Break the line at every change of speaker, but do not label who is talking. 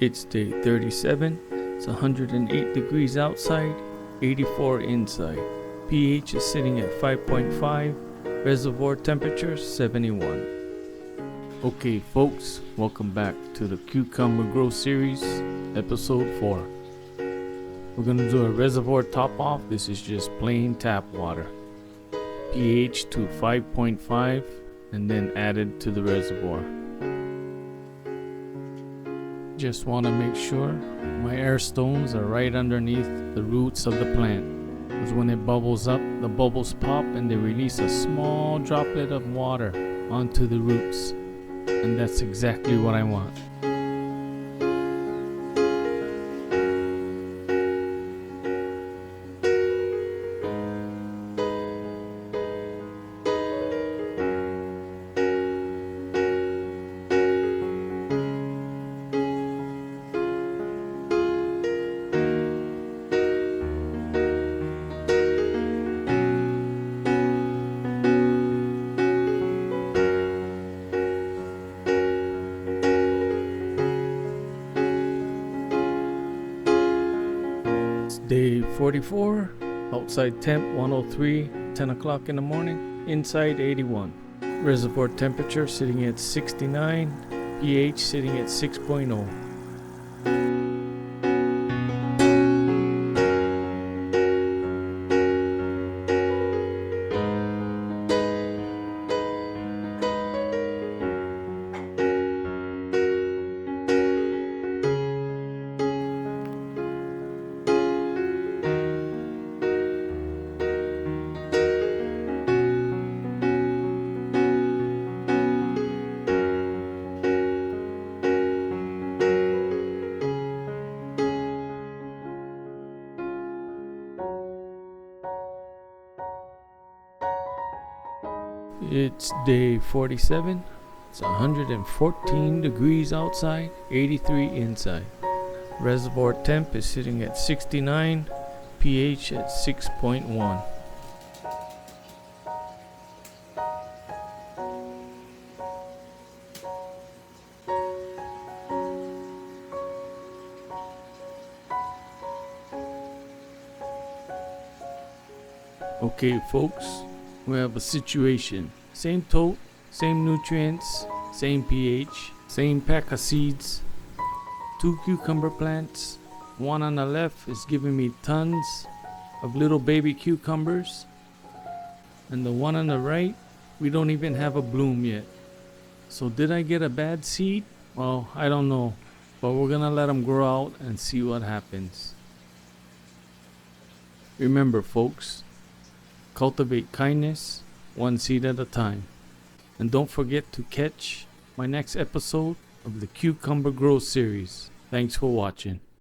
It's day 37. It's 108 degrees outside, 84 inside. pH is sitting at 5.5. Reservoir temperature 71. Okay folks, welcome back to the Cucumber Grow Series, episode 4. We're going to do a reservoir top off. This is just plain tap water. pH to 5.5 and then added to the reservoir. Just want to make sure my air stones are right underneath the roots of the plant, because when it bubbles up, the bubbles pop and they release a small droplet of water onto the roots, and that's exactly what I want. Day 44, outside temp 103, 10 o'clock in the morning, inside 81. Reservoir temperature sitting at 69, pH sitting at 6.0. It's day 47. It's 114 degrees outside, 83 inside. Reservoir temp is sitting at 69, pH at 6.1. Okay folks, we have a situation. Same tote, same nutrients, same pH, same pack of seeds. 2 cucumber plants. One on the left is giving me tons of little baby cucumbers. And the one on the right, we don't even have a bloom yet. So did I get a bad seed? Well, I don't know. But we're gonna let them grow out and see what happens. Remember folks, cultivate kindness, one seed at a time. And don't forget to catch my next episode of the Cucumber Grow Series. Thanks for watching.